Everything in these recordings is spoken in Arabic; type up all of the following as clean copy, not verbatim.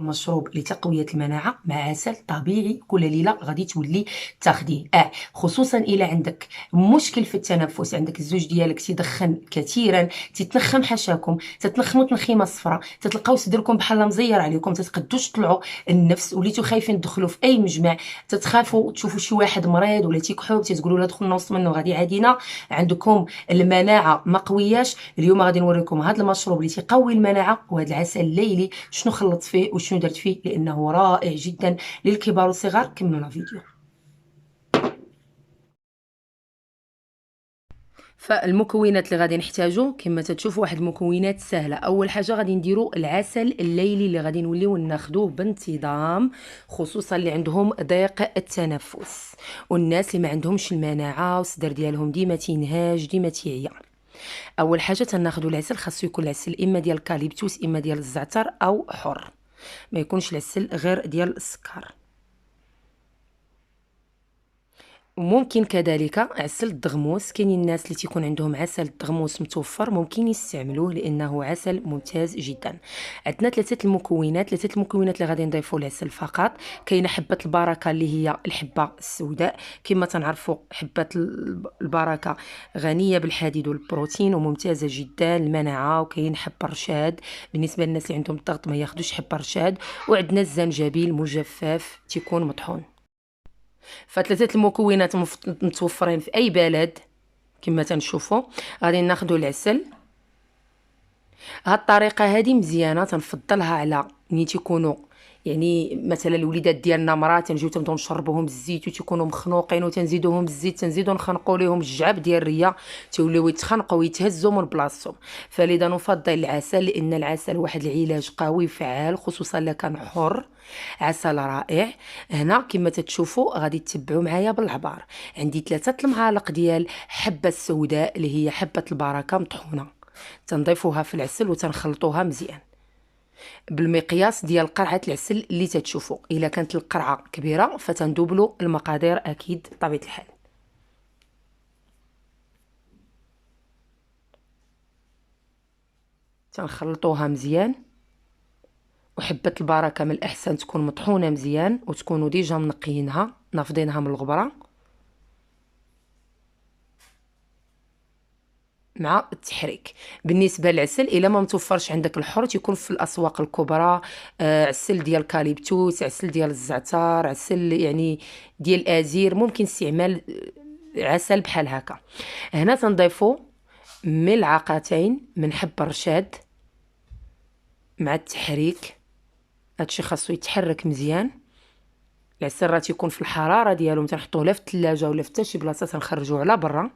مشروب لتقوية المناعة مع عسل طبيعي كل ليلة غادي تولي تاخديه. خصوصا إلا عندك مشكل في التنفس، عندك الزوج ديالك تيدخن كثيرا، تتنخم حاشاكم، تتنخموا تنخيمه صفراء، تتلقاو صدركم بحال مزير عليكم، تتقدوش تطلعوا النفس، وليتو خايفين تدخلوا في اي مجمع، تتخافوا تشوفوا شي واحد مريض ولا تيكحوب تتقولوا لا دخلنا وسط منه غادي يعادينا، عندكم المناعه ما قوياش. اليوم غادي نوريكم هذا المشروب اللي تيقوي المناعه وهذا العسل الليلي شنو خلطت فيه وشنو درت فيه، لانه رائع جدا للكبار والصغار. كملوا الفيديو. فالمكونات اللي غادي نحتاجو كما تتشوفوا واحد المكونات سهله. اول حاجه غادي نديرو العسل الليلي اللي غادي نوليو ناخذوه بانتظام، خصوصا اللي عندهم ضيق التنفس والناس اللي ما عندهمش المناعه والصدر ديالهم ديما تينهاج ديما تيعيا. اول حاجه تناخذوا العسل، خاصو يكون العسل اما ديال الكاليبتوس اما ديال الزعتر او حر، ما يكونش العسل غير ديال السكر. وممكن كذلك عسل الدغموس، كاينين الناس اللي تيكون عندهم عسل الدغموس متوفر ممكن يستعملوه لانه عسل ممتاز جدا. عندنا ثلاثه المكونات اللي غادي نضيفوا العسل فقط. كاينه حبه البركه اللي هي الحبه السوداء، كما تنعرفوا حبه البركه غنيه بالحديد والبروتين وممتازه جدا للمناعه. وكاين حب الرشاد بالنسبه للناس اللي عندهم الضغط ما ياخذوش حب الرشاد. وعندنا الزنجبيل مجفف تيكون مطحون. فثلاثه المكونات متوفرين في اي بلد كما تنشوفوا. غادي ناخذوا العسل. هاد الطريقه هذه مزيانه، تنفضلها على ملي تيكونوا يعني مثلا الوليدات ديالنا مرات تنجيو تنبداو نشربوهم الزيت وتيكونوا مخنوقين وتنزيدوهم الزيت، تنزيدو نخنقوا ليهم الجعب ديال الريه، تيوليو يتخنقوا ويتهزوا من بلاصتهم. فلذا نفضل العسل، لان العسل واحد العلاج قوي فعال، خصوصا الا كان حر. عسل رائع. هنا كما تتشوفوا غادي تتبعوا معايا بالعبار. عندي 3 المعالق ديال حبه السوداء اللي هي حبه البركه مطحونه، تنضيفوها في العسل وتنخلطوها مزيان بالمقياس ديال قرعه العسل اللي تتشوفوا. الا كانت القرعه كبيره فتندوبلوا المقادير اكيد بطبيعه الحال. تنخلطوها مزيان. وحبه البركه من الاحسن تكون مطحونه مزيان وتكونوا ديجا منقيينها نافضينها من الغبره مع التحريك. بالنسبه للعسل الا ما متوفرش عندك الحر تيكون في الاسواق الكبرى عسل ديال الكاليبتوس، عسل ديال الزعتر، عسل يعني ديال الازير، ممكن استعمال عسل بحال هكا. هنا تنضيفوا ملعقتين من حب الرشاد مع التحريك. هادشي خاصو يتحرك مزيان. العسل راه تيكون في الحراره ديالو، تنحطوه لا في الثلاجه ولا في شي بلاصه تنخرجوه على برا.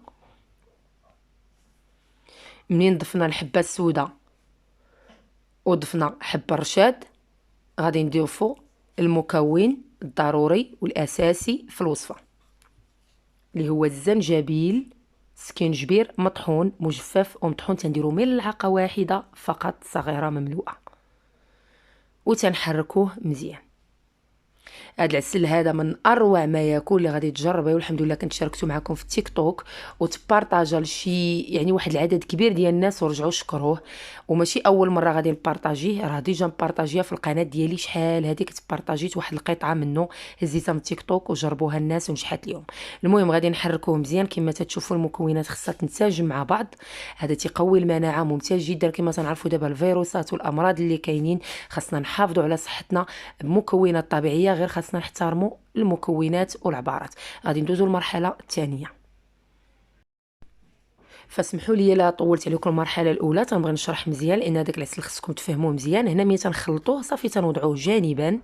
منين ضفنا الحبه السوداء وضفنا حب الرشاد غادي نضيفوا المكون الضروري والاساسي في الوصفه اللي هو الزنجبيل، سكينجبير مطحون مجفف ومطحون، تنديروا ملعقه واحده فقط صغيره مملوءه وتنحركوه مزيان. هاد العسل هذا من اروع ما يكون اللي غادي تجربيه، والحمد لله كنت شاركته معكم في التيك توك وتبارطاجا لشي يعني واحد العدد كبير ديال الناس ورجعوا شكروه. وماشي اول مره غادي نبارطاجيه، راه ديجا مبارطاجيه في القناه ديالي شحال هذيك تبارطاجيت واحد القطعه منه هزيتها من التيك توك وجربوها الناس ونجحت اليوم. المهم غادي نحركوه مزيان. كما تتشوفوا المكونات خصها تنسجم مع بعض، هذا تيقوي المناعه ممتاز جدا. كما تنعرفوا دابا الفيروسات والامراض اللي كاينين خصنا نحافظوا على صحتنا بمكونات طبيعيه، غير خاصنا نحترموا المكونات والعبارات. غادي ندوزو المرحله الثانيه. فاسمحوا لي لا طولت عليكم المرحله الاولى، تنبغي نشرح مزيان لان هذاك العسل خصكم تفهموه مزيان. هنا ملي تنخلطوه صافي تنوضعوه جانبا،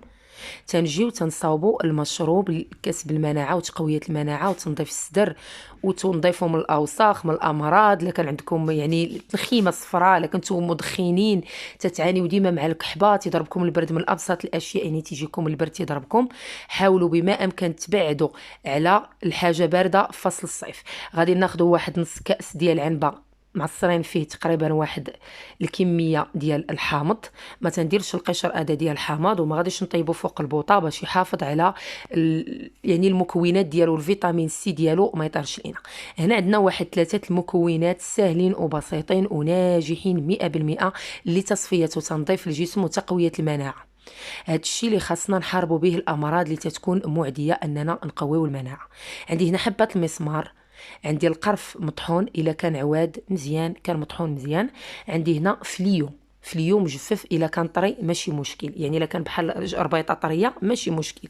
تنجيو تنصاوبوا المشروب لكسب المناعه وتقويه المناعه وتنظيف الصدر وتنظيفوا من الاوساخ من الامراض. الا كان عندكم يعني التنخيمه الصفراء، الا كنتم مدخنين تتعانيوا ديما مع الكحبه تضربكم البرد، من ابسط الاشياء يعني تيجيكم البرد تضربكم، حاولوا بما امكن تبعدوا على الحاجه بارده في فصل الصيف. غادي ناخذوا واحد نص كاس ديال عنبه معصرين فيه تقريبا واحد الكميه ديال الحامض، ما تنديرش القشر هذا ديال الحامض، وما غاديش نطيبو فوق البوطه باش يحافظ على يعني المكونات ديالو الفيتامين سي ديالو ما يطرش لينا. هنا عندنا واحد 3 المكونات ساهلين وبسيطين وناجحين 100% لتصفيه وتنظيف الجسم وتقويه المناعه. هذا الشيء اللي خاصنا نحاربوا به الامراض اللي تتكون معديه، اننا نقويو المناعه. عندي هنا حبه المسمار، عندي القرف مطحون الا كان عواد مزيان، كان مطحون مزيان. عندي هنا فليو مجفف الا كان طري ماشي مشكل، يعني الا كان بحال ربيطه طريه ماشي مشكل.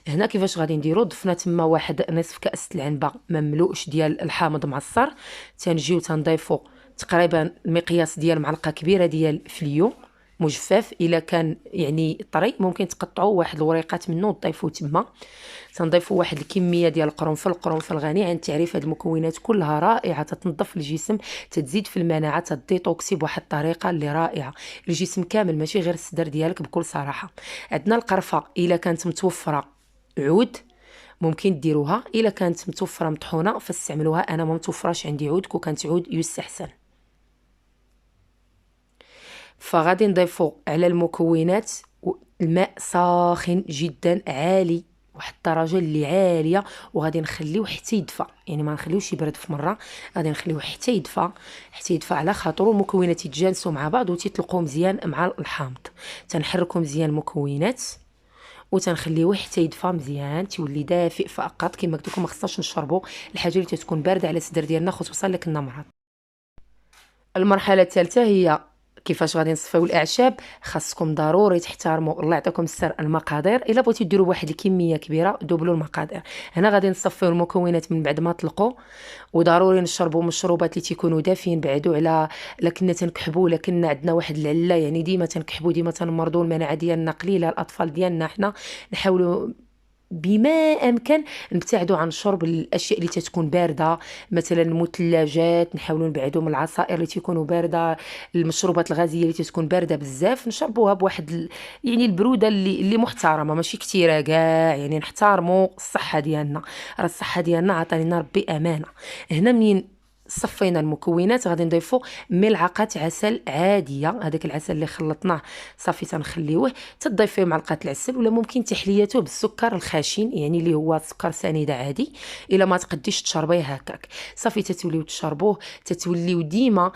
هنا كيفاش غادي نديرو؟ ضفنا تما واحد نصف كاس العنبه مملوش ديال الحامض معصر، تنجيو تنضيفو تقريبا المقياس ديال معلقه كبيره ديال فليو مجفف. الا كان يعني طري ممكن تقطعوا واحد الوريقات منه وتضيفوه تما. تنضيفوا واحد الكميه ديال القرنفل غني عن التعريف. هاد المكونات كلها رائعه، تتنظف الجسم، تزيد في المناعه، تديتوكسي بواحد الطريقه اللي رائعه الجسم كامل، ماشي غير الصدر ديالك. بكل صراحه عندنا القرفه الا كانت متوفره عود ممكن ديروها، الا كانت متوفره مطحونه فاستعملوها. انا ما متوفراش عندي عود، كون كانت عود يستحسن. فغادي نضيفوا على المكونات الماء ساخن جدا عالي، واحد الدرجه اللي عاليه، وغادي نخليوه حتى يدفى، يعني ما نخليوش يبرد في مره، غادي نخليوه حتى يدفى على خاطر المكونات يتجانسوا مع بعض وتيطلقوا مزيان مع الحامض. تنحركوا مزيان المكونات وتنخليوه حتى يدفى مزيان، تولي دافئ فقط. كما قلت لكم ما خصناش نشربوا الحاجه اللي تتكون بارده على الصدر ديالنا، خصوصا لك النمرض. المرحله الثالثه هي كيفاش غادي نصفيو الاعشاب. خاصكم ضروري تحترموا، الله يعطيكم السر، المقادير. الا بغيتو ديروا واحد الكميه كبيره دوبلوا المقادير. هنا غادي نصفيو المكونات من بعد ما طلقوا، وضروري نشربوا مشروبات اللي تيكونوا دافين. بعدوا على كنا تنكحبوا، كنا عندنا واحد العله، يعني ديما تنكحبوا، ديما تنمرضوا، المناعه ديالنا قليله. الاطفال ديالنا حنا نحاولوا بما امكن نبتعدوا عن شرب الاشياء اللي تتكون بارده، مثلا المثلجات، نحاولوا نبعدوا من العصائر اللي تكونوا بارده، المشروبات الغازيه اللي تتكون بارده بزاف نشربوها بواحد يعني البروده اللي محترمه، ماشي كثيره كاع، يعني نحترموا الصحه ديالنا. راه الصحه ديالنا عطانينا ربي امانه. هنا منين صفينا المكونات غادي نضيفوا ملعقه عسل عاديه، هذاك العسل اللي خلطناه صافي تنخليوه. تضيفيه معلقه العسل، ولا ممكن تحليته بالسكر الخشن، يعني اللي هو سكر سنيده عادي. الا ما تقديش تشربيه هكاك صافي تتوليو تشربوه. تتوليو ديما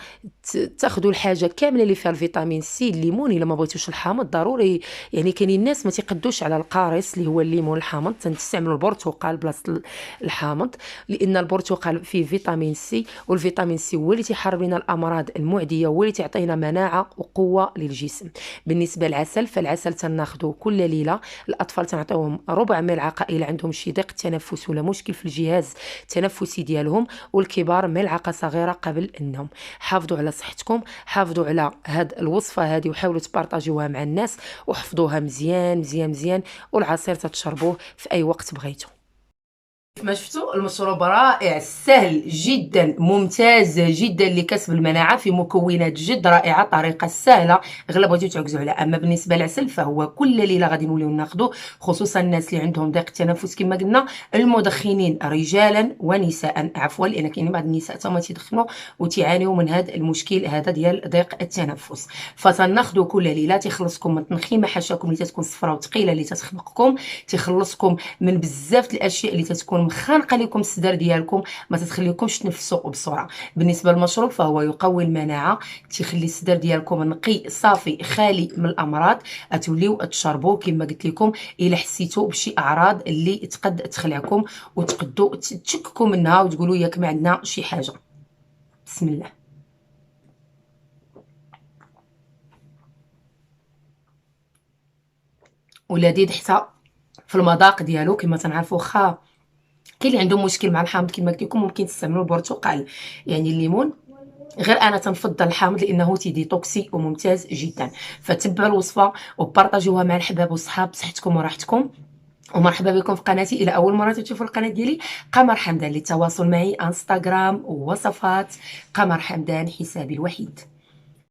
تاخذوا الحاجه كامله اللي فيها الفيتامين سي. الليمون الا ما بغيتوش الحامض ضروري، يعني كاينين الناس ما تيقدوش على القارص اللي هو الليمون الحامض، تنستعملوا البرتقال بلاصه الحامض، لان البرتقال فيه فيتامين سي، والفيتامين سي هو اللي تيحارب لنا الامراض المعديه، هو اللي تعطينا مناعه وقوه للجسم. بالنسبه للعسل فالعسل تناخذه كل ليله. الاطفال تنعطيوهم ربع ملعقه الى عندهم شي ضيق التنفس ولا مشكل في الجهاز التنفسي ديالهم، والكبار ملعقه صغيره قبل النوم. حافظوا على صحتكم، حافظوا على هاد الوصفه هذه، وحاولوا تبارطاجيوها مع الناس، وحفظوها مزيان مزيان مزيان. والعصير تتشربوه في اي وقت بغيتوا. كما شفتوا المشروب رائع، سهل جدا، ممتاز جدا لكسب المناعه، في مكونات جد رائعه، طريقه سهله، غير بغيتو تعكزوا عليها. اما بالنسبه للعسل فهو كل ليله غادي نوليو ناخذوه، خصوصا الناس اللي عندهم ضيق التنفس كما قلنا، المدخنين رجالا ونساء، عفوا، لان كاينين بعض النساء تما تيدخنوا وتعانيوا من هذا المشكل هذا ديال ضيق التنفس. فتناخذوا كل ليله، تيخلصكم من تنخيمه حاشاكم اللي تتكون صفراء وثقيله اللي تتخنقكم، تيخلصكم من بزاف الاشياء اللي تتكون مخانقه لكم الصدر ديالكم، ما تتخليكمش تنفسوا بسرعه. بالنسبه للمشروب فهو يقوي المناعه، تيخلي الصدر ديالكم نقي صافي خالي من الامراض. توليو تشربوه كما قلت لكم الا حسيتوا بشي اعراض اللي تقد تخلعكم وتقدوا تشككوا منها وتقولوا ياك ما عندنا شي حاجه. بسم الله. ولذيذ حتى في المذاق ديالو. كما تنعرفوا واخا كاين اللي عندهم مشكل مع الحامض كما قلت لكم ممكن تستعملوا البرتقال يعني الليمون، غير انا تنفضل الحامض لانه تيديتوكسي وممتاز جدا. فتبعوا الوصفه وبارطاجيوها مع الحباب والصحاب بصحتكم وراحتكم. ومرحبا بكم في قناتي. الى اول مره تشوفوا القناه ديالي قمر حمدان، للتواصل معي انستغرام ووصفات قمر حمدان حسابي الوحيد.